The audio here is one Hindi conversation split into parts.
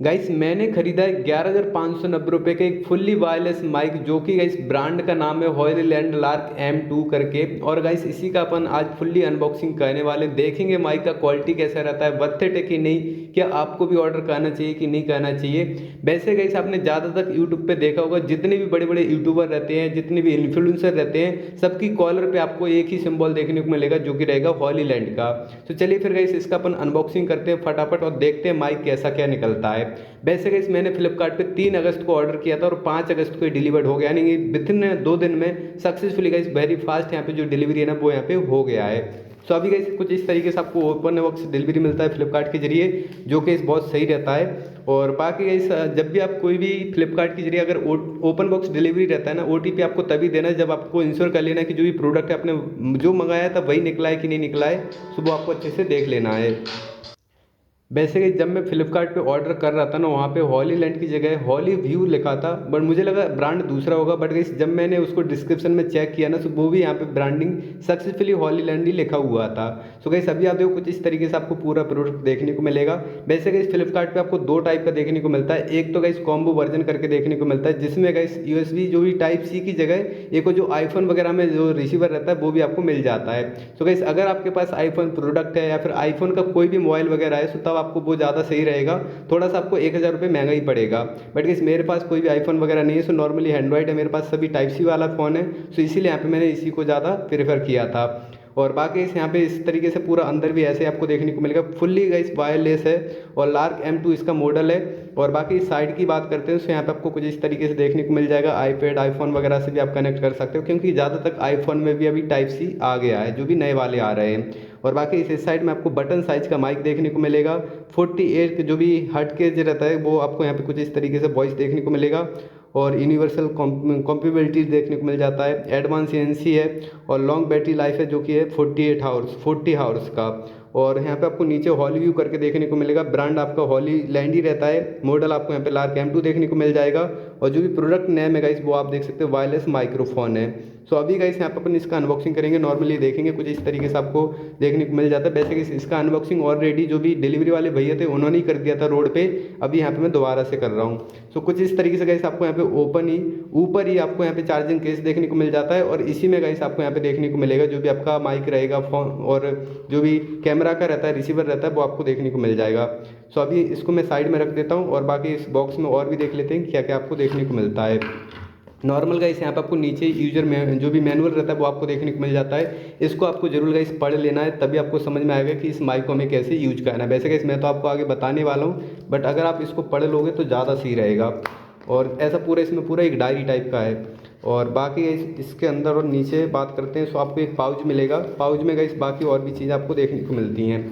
गाइस मैंने खरीदा है 11,590 का एक फुल्ली वायरलेस माइक, जो कि गाइस ब्रांड का नाम है हॉलीलैंड लार्क M2 करके। और गाइस इसी का अपन आज फुल्ली अनबॉक्सिंग करने वाले, देखेंगे माइक का क्वालिटी कैसा रहता है, वर्थ इट है कि नहीं, क्या आपको भी ऑर्डर करना चाहिए कि नहीं करना चाहिए। वैसे गाइस आपने ज़्यादातर यूट्यूब पे देखा होगा, जितने भी बड़े बड़े यूट्यूबर रहते हैं, जितने भी इन्फ्लुएंसर रहते हैं, सबकी कॉलर पे आपको एक ही सिंबल देखने को मिलेगा, जो कि रहेगा हॉलीलैंड का। तो चलिए फिर गाइस इसका अपन अनबॉक्सिंग करते हैं फटाफट और देखते हैं माइक कैसा क्या निकलता है। वैसे गाइस मैंने फ्लिपकार्ट पे 3 अगस्त को ऑर्डर किया था और 5 अगस्त को डिलीवर्ड हो गया, यानी विद इन 2 दिन में सक्सेसफुली गाइस वेरी फास्ट यहाँ पे जो डिलीवरी है ना वो यहाँ पे हो गया है। सो अभी गाइस कुछ इस तरीके से आपको ओपन बॉक्स डिलीवरी मिलता है फ्लिपकार्ट के जरिए, जो कि बहुत सही रहता है। और बाकी गाइस जब भी आप कोई भी फ्लिपकार्ट के जरिए अगर ओपन बॉक्स डिलीवरी रहता है ना, OTP आपको तभी देना है जब आपको इंश्योर कर लेना है कि जो भी प्रोडक्ट है आपने जो मंगाया था वही निकला है कि नहीं निकला है, तो वो आपको अच्छे से देख लेना है। वैसे कि जब मैं फ्लिपकार्ट पे ऑर्डर कर रहा था ना, वहाँ पे हॉलीलैंड की जगह हॉली व्यू लिखा था, बट मुझे लगा ब्रांड दूसरा होगा। बट गाइस जब मैंने उसको डिस्क्रिप्शन में चेक किया ना, तो वो भी यहाँ पे ब्रांडिंग सक्सेसफुली हॉलीलैंड ही लिखा हुआ था। सो गाइस अभी आप देखो कुछ इस तरीके से आपको पूरा प्रोडक्ट देखने को मिलेगा। वैसे गाइस फ्लिपकार्ट पे आपको 2 टाइप का देखने को मिलता है। एक तो गाइस कॉम्बो वर्जन करके देखने को मिलता है, जिसमें गाइस USB जो भी Type-C की जगह एक जो आईफोन वगैरह में जो रिसीवर रहता है वो भी आपको मिल जाता है। सो गाइस अगर आपके पास आईफोन प्रोडक्ट है या फिर आईफोन का कोई भी मोबाइल वगैरह है, तब आपको वो ज़्यादा सही रहेगा। थोड़ा सा आपको 1,000 रुपये महंगा ही पड़ेगा। बट गाइस मेरे पास कोई भी आईफोन वगैरह नहीं है, सो नॉर्मली एंड्रॉइड है मेरे पास, सभी Type-C वाला फ़ोन है। सो इसीलिए यहाँ पे मैंने इसी को ज़्यादा प्रेफर किया था। और बाकी इस यहाँ पे इस तरीके से पूरा अंदर भी ऐसे आपको देखने को मिलेगा, फुल्ली गाइस वायरलेस है और लार्क M2 इसका मॉडल है। और बाकी साइड की बात करते हैं तो यहाँ पे आपको कुछ इस तरीके से देखने को मिल जाएगा, आईपैड आईफोन वगैरह से भी आप कनेक्ट कर सकते हो, क्योंकि ज़्यादा तक आईफोन में भी अभी Type-C आ गया है, जो भी नए वाले आ रहे हैं। और बाकी इस साइड में आपको बटन साइज का माइक देखने को मिलेगा। 48 जो भी हर्ट के जो रहता है वो आपको यहाँ पे कुछ इस तरीके से वॉइस देखने को मिलेगा। और यूनिवर्सल कॉम्पेबिलिटी देखने को मिल जाता है। एडवांस ANC है और लॉन्ग बैटरी लाइफ है, जो कि है 40 आवर्स का। और यहाँ पे आपको नीचे हॉली व्यू करके देखने को मिलेगा, ब्रांड आपका हॉलीलैंड ही रहता है। मॉडल आपको यहाँ पे लार्क M2 देखने को मिल जाएगा। और जो भी प्रोडक्ट नेम है गाइस वो आप देख सकते हो, वायरलेस माइक्रोफोन है। सो अभी गाइस यहाँ पे अपन इसका अनबॉक्सिंग करेंगे, नॉर्मली देखेंगे कुछ इस तरीके से आपको देखने को मिल जाता है। वैसे कि इसका अनबॉक्सिंग ऑलरेडी जो भी डिलीवरी वाले भैया थे उन्होंने ही कर दिया था रोड पे, अभी यहाँ पे मैं दोबारा से कर रहा हूँ। सो कुछ इस तरीके से गाइस आपको यहाँ पे ओपन ही ऊपर ही आपको यहाँ पे चार्जिंग केस देखने को मिल जाता है। और इसी में गाइस आपको यहाँ पे देखने को मिलेगा जो भी आपका माइक रहेगा, फोन और जो भी कैमरा का रहता है, रिसीवर रहता है, वो आपको देखने को मिल जाएगा। सो अभी इसको मैं साइड में रख देता हूँ और बाकी इस बॉक्स में और भी देख लेते हैं क्या क्या आपको देखने को मिलता है। नॉर्मल गाइस यहाँ पे आपको नीचे यूजर में जो भी मैनुअल रहता है वो आपको देखने को मिल जाता है। इसको आपको जरूर गाइस पढ़ लेना है, तभी आपको समझ में आएगा कि इस माइक को हमें कैसे यूज करना है। वैसे गाइस मैं तो आपको आगे बताने वाला हूँ, बट अगर आप इसको पढ़ लोगे तो ज़्यादा सही रहेगा। और ऐसा पूरा इसमें पूरा एक डायरी टाइप का है। और बाकी इसके अंदर और नीचे बात करते हैं, सो आपको एक पाउच मिलेगा। पाउच में गाइस बाकी और भी चीज़ें आपको देखने को मिलती हैं।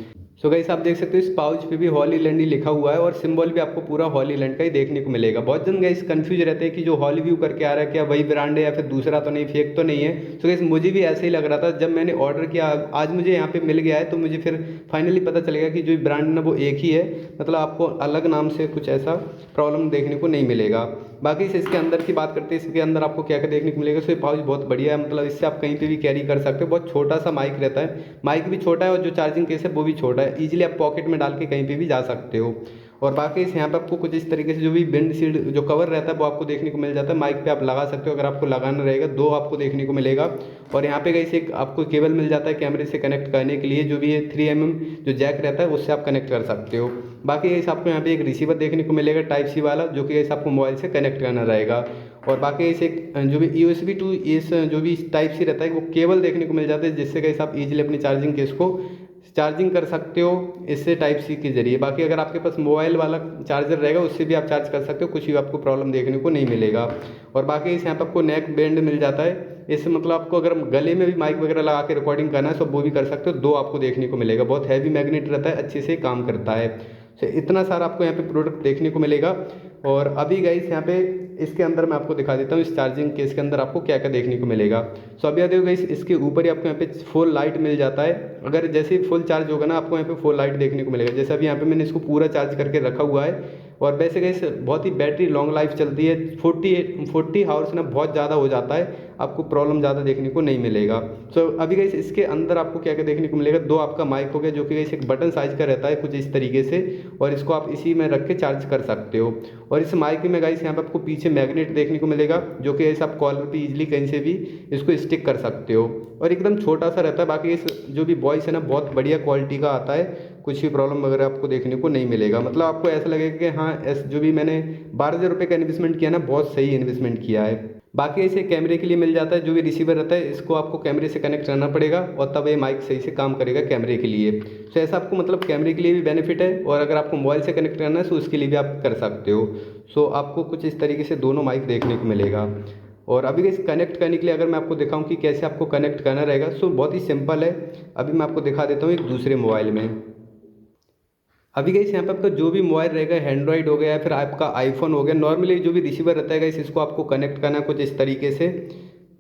सो गाइस आप देख सकते हो इस पाउच पे भी हॉलीलैंड ही लिखा हुआ है और सिंबल भी आपको पूरा हॉलीलैंड का ही देखने को मिलेगा। बहुत जन गाइस कंफ्यूज रहते हैं कि जो हॉली व्यू करके आ रहा है क्या वही ब्रांड है या फिर दूसरा तो नहीं, फेक तो नहीं है। सो गाइस मुझे भी ऐसे ही लग रहा था, जब मैंने ऑर्डर किया आज मुझे यहाँ पे मिल गया है, तो मुझे फिर फाइनली पता चलेगा कि जो ब्रांड है ना वो एक ही है, मतलब आपको अलग नाम से कुछ ऐसा प्रॉब्लम देखने को नहीं मिलेगा। बाकी से इसके अंदर की बात करते हैं, इसके अंदर आपको क्या क्या देखने को मिलेगा। सो ये पाउच बहुत बढ़िया है, मतलब इससे आप कहीं पे भी कैरी कर सकते हो। बहुत छोटा सा माइक रहता है, माइक भी छोटा है और जो चार्जिंग केस है वो भी छोटा है, इजीली आप पॉकेट में डाल के कहीं पे भी जा सकते हो। और बाकी इस यहाँ पे आपको कुछ इस तरीके से जो भी विंड शील्ड जो कवर रहता है वो आपको देखने को मिल जाता है। माइक पे आप लगा सकते हो, अगर आपको लगाना रहेगा 2 आपको देखने को मिलेगा। और यहाँ पे गाइस एक आपको केबल मिल जाता है कैमरे से कनेक्ट करने के लिए, जो भी है 3mm जो जैक रहता है उससे आप कनेक्ट कर सकते हो। बाकी गाइस आपको यहाँ पे एक रिसीवर देखने को मिलेगा Type-C वाला, जो कि गाइस आपको मोबाइल से कनेक्ट करना रहेगा। और बाकी इसे जो भी USB टू इस जो भी Type-C रहता है वो केबल देखने को मिल जाता है, जिससे गाइस आप इजीली अपनी चार्जिंग केस को चार्जिंग कर सकते हो इससे Type-C के जरिए। बाकी अगर आपके पास मोबाइल वाला चार्जर रहेगा उससे भी आप चार्ज कर सकते हो, कुछ भी आपको प्रॉब्लम देखने को नहीं मिलेगा। और बाकी इस यहाँ पर आपको नेक बैंड मिल जाता है, इससे मतलब आपको अगर गले में भी माइक वगैरह लगा के रिकॉर्डिंग करना है तो वो भी कर सकते हो। 2 आपको देखने को मिलेगा, बहुत हैवी मैग्नेट रहता है, अच्छे से काम करता है। तो इतना सारा आपको यहाँ पे प्रोडक्ट देखने को मिलेगा। और अभी गाइस यहाँ पे इसके अंदर मैं आपको दिखा देता हूँ इस चार्जिंग केस के अंदर आपको क्या क्या देखने को मिलेगा। सो अभी देखो गाइस इसके ऊपर ही आपको यहाँ पे फुल लाइट मिल जाता है। अगर जैसे ही फुल चार्ज होगा ना आपको यहाँ पे फुल लाइट देखने को मिलेगा। जैसे अभी यहाँ पे मैंने इसको पूरा चार्ज करके रखा हुआ है और वैसे गाइस बहुत ही बैटरी लॉन्ग लाइफ चलती है, 40 हावर्स ना बहुत ज़्यादा हो जाता है, आपको प्रॉब्लम ज़्यादा देखने को नहीं मिलेगा। सो अभी गाइस इसके अंदर आपको क्या क्या देखने को मिलेगा, दो आपका माइक हो गया जो कि गाइस एक बटन साइज का रहता है कुछ इस तरीके से, और इसको आप इसी में रख के चार्ज कर सकते हो। और इस माइक में गाइस यहाँ पे आपको पीछे मैग्नेट देखने को मिलेगा जो कि ऐसा आप कॉलर पे इजीली कहीं से भी इसको स्टिक कर सकते हो, और एकदम छोटा सा रहता है। बाकी इस जो भी वॉइस है ना बहुत बढ़िया क्वालिटी का आता है, कुछ भी प्रॉब्लम वगैरह आपको देखने को नहीं मिलेगा। मतलब आपको ऐसा लगेगा कि हाँ जो भी मैंने 12,000 रुपये का इन्वेस्टमेंट किया ना, बहुत सही इन्वेस्टमेंट किया है। बाकी इसे कैमरे के लिए मिल जाता है, जो भी रिसीवर रहता है इसको आपको कैमरे से कनेक्ट करना पड़ेगा और तब ये माइक सही से काम करेगा कैमरे के लिए। तो ऐसा आपको मतलब कैमरे के लिए भी बेनिफिट है, और अगर आपको मोबाइल से कनेक्ट करना है तो उसके लिए भी आप कर सकते हो। सो आपको कुछ इस तरीके से दोनों माइक देखने को मिलेगा। और अभी इस कनेक्ट करने के लिए अगर मैं आपको दिखाऊं कि कैसे आपको कनेक्ट करना रहेगा, सो बहुत ही सिंपल है। अभी मैं आपको दिखा देता हूँ एक दूसरे मोबाइल में। अभी गाइस यहाँ पे आपका जो भी मोबाइल रहेगा, एंड्रॉइड हो गया या फिर आपका आईफोन हो गया, नॉर्मली जो भी रिसीवर रहता है गाइस इसको आपको कनेक्ट करना है कुछ इस तरीके से।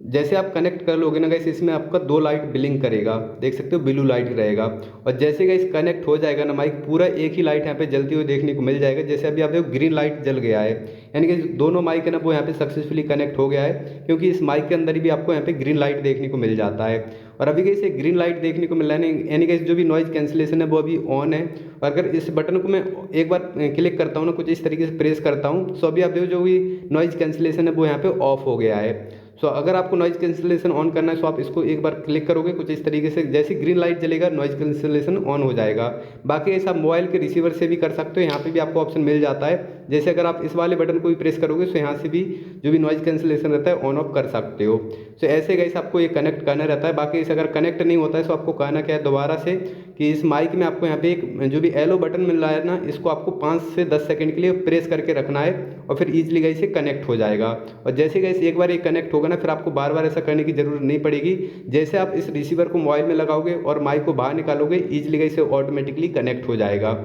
जैसे आप कनेक्ट कर लोगे ना गाइस, इसमें आपका 2 लाइट ब्लिंक करेगा, देख सकते हो ब्लू लाइट रहेगा। और जैसे गाइस कनेक्ट हो जाएगा ना माइक, पूरा एक ही लाइट यहाँ पे जलती हुई देखने को मिल जाएगा। जैसे अभी आप देखो ग्रीन लाइट जल गया है, यानी कि दोनों माइक है ना वो यहाँ पे सक्सेसफुली कनेक्ट हो गया है, क्योंकि इस माइक के अंदर भी आपको यहाँ पे ग्रीन लाइट देखने को मिल जाता है। और अभी गाइस एक ग्रीन लाइट देखने को मिल रहा है, यानी कि जो भी नॉइज़ कैंसिलेशन है वो अभी ऑन है। और अगर इस बटन को मैं एक बार क्लिक करता हूँ ना, कुछ इस तरीके से प्रेस करता हूँ, सो अभी आप देखो जो भी नॉइज़ कैंसिलेशन है वो यहाँ पे ऑफ हो गया है। सो अगर आपको नॉइज़ कैंसिलेशन ऑन करना है तो आप इसको एक बार क्लिक करोगे कुछ इस तरीके से, जैसे ग्रीन लाइट जलेगा नॉइज़ कैंसिलेशन ऑन हो जाएगा। बाकी ऐसा आप मोबाइल के रिसीवर से भी कर सकते हो, यहाँ पे भी आपको ऑप्शन मिल जाता है। जैसे अगर आप इस वाले बटन को भी प्रेस करोगे तो यहाँ से भी जो भी नॉइज़ कैंसिलेशन रहता है ऑन ऑफ कर सकते हो। सो ऐसे गाइस आपको ये कनेक्ट करना रहता है। बाकी इसे अगर कनेक्ट नहीं होता है तो आपको कहना क्या है दोबारा से कि इस माइक में आपको यहाँ पे एक जो भी येलो बटन मिल रहा है ना, इसको आपको 5 से 10 सेकंड के लिए प्रेस करके रखना है, और फिर ईजिली गाइस ये कनेक्ट हो जाएगा। और जैसे गाइस एक बार ये कनेक्ट होगा ना, फिर आपको बार बार ऐसा करने की जरूरत नहीं पड़ेगी। जैसे आप इस रिसीवर को मोबाइल में लगाओगे और माइक को बाहर निकालोगे, ईजिली गाइस ये ऑटोमेटिकली कनेक्ट हो जाएगा।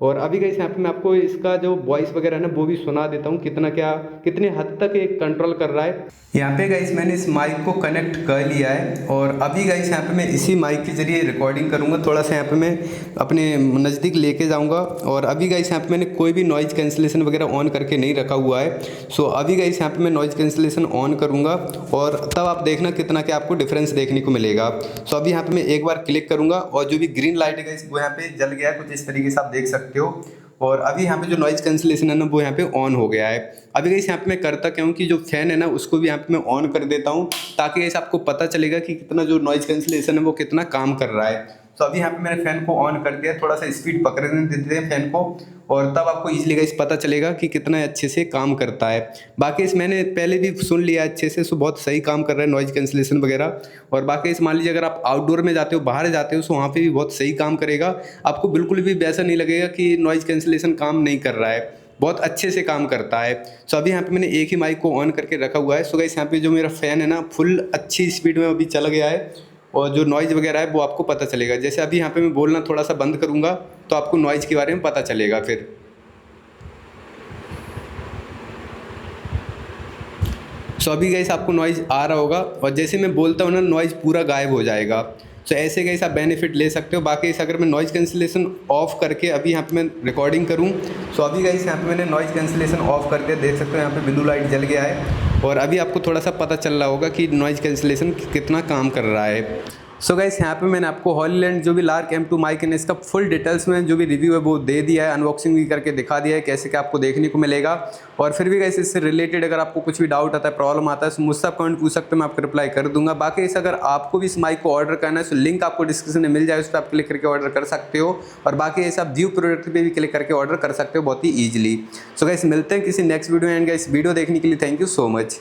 और अभी गाइस यहाँ पे मैं आपको इसका जो वॉइस वगैरह है ना वो भी सुना देता हूँ, कितने हद तक ये कंट्रोल कर रहा है। यहाँ पे गाइस मैंने इस माइक को कनेक्ट कर लिया है, और अभी गाइस यहाँ पे मैं इसी माइक के जरिए रिकॉर्डिंग करूँगा। थोड़ा सा यहाँ पे मैं अपने नज़दीक लेके जाऊँगा, और अभी गाइस यहाँ पे मैंने कोई भी नॉइज़ कैंसिलेशन वगैरह ऑन करके नहीं रखा हुआ है। सो अभी गाइस यहाँ पे मैं नॉइज़ कैंसिलेशन ऑन करूँगा, और तब आप देखना कितना क्या आपको डिफरेंस देखने को मिलेगा। सो अभी यहाँ पे मैं एक बार क्लिक करूँगा, और जो भी ग्रीन लाइट है गाइस वो यहाँ पे जल गया है, कुछ इस तरीके से आप देख सकते हो। और अभी यहाँ पे जो नॉइज़ कैंसिलेशन है ना वो यहाँ पे ऑन हो गया है। अभी गाइस यहाँ पे मैं करता क्या हूँ कि जो फैन है ना उसको भी यहाँ पे मैं ऑन कर देता हूँ, ताकि गाइस आपको पता चलेगा कि कितना जो नॉइज़ कैंसिलेशन है वो कितना काम कर रहा है। तो अभी यहाँ पे मैंने फैन को ऑन कर दिया, थोड़ा सा स्पीड पकड़ने देते हैं फैन को, और तब आपको इजीली गाइस पता चलेगा कि कितना अच्छे से काम करता है। बाकी इस मैंने पहले भी सुन लिया अच्छे से, सो बहुत सही काम कर रहा है नॉइज़ कैंसिलेशन वगैरह। और बाकी इस मान लीजिए अगर आप आउटडोर में जाते हो, बाहर जाते हो, सो वहाँ पे भी बहुत सही काम करेगा। आपको बिल्कुल भी वैसा नहीं लगेगा कि नॉइज़ कैंसिलेशन काम नहीं कर रहा है, बहुत अच्छे से काम करता है। सो अभी यहाँ पे मैंने एक ही माइक को ऑन करके रखा हुआ है। सो गाइस यहाँ पे जो मेरा फ़ैन है ना फुल अच्छी स्पीड में अभी चल गया है, और जो नॉइज़ वगैरह है वो आपको पता चलेगा। जैसे अभी यहाँ पे मैं बोलना थोड़ा सा बंद करूँगा तो आपको नॉइज़ के बारे में पता चलेगा फिर। सो अभी गाइस आपको नॉइज़ आ रहा होगा, और जैसे मैं बोलता हूँ ना नॉइज़ पूरा गायब हो जाएगा। सो ऐसे गाइस आप बेनिफिट ले सकते हो। बाकी इस अगर मैं नॉइज़ कैंसिलेशन ऑफ करके अभी यहाँ पे मैं रिकॉर्डिंग करूँ, सो अभी गाइस यहाँ पे मैंने नॉइज़ कैंसिलेशन ऑफ कर दिया, देख सकते हो यहाँ पे ब्लू लाइट जल गया है, और अभी आपको थोड़ा सा पता चल रहा होगा कि नॉइज़ कैंसिलेशन कितना काम कर रहा है। सो गाइस यहाँ पे मैंने आपको हॉलीलैंड जो भी लार्क M2 माइक है इसका फुल डिटेल्स में जो भी रिव्यू है वो दे दिया है, अनबॉक्सिंग भी करके दिखा दिया है कैसे क्या आपको देखने को मिलेगा। और फिर भी गाइस इससे रिलेटेड अगर आपको कुछ भी डाउट आता है, प्रॉब्लम आता है, तो मुझसे आप कमेंट पूछ सकते हो, मैं आपको रिप्लाई कर दूंगा। बाकी इस अगर आपको भी इस माइक को ऑर्डर करना है तो लिंक आपको डिस्क्रिप्शन में मिल जाए, उस पर आप क्लिक करके ऑर्डर कर सकते हो। और बाकी ऐसा व्यू प्रोडक्ट पर भी क्लिक करके ऑर्डर कर सकते हो बहुत ही ईजिली। सो गाइस मिलते हैं किसी नेक्स्ट वीडियो में, एंड गाइस वीडियो देखने के लिए थैंक यू सो मच।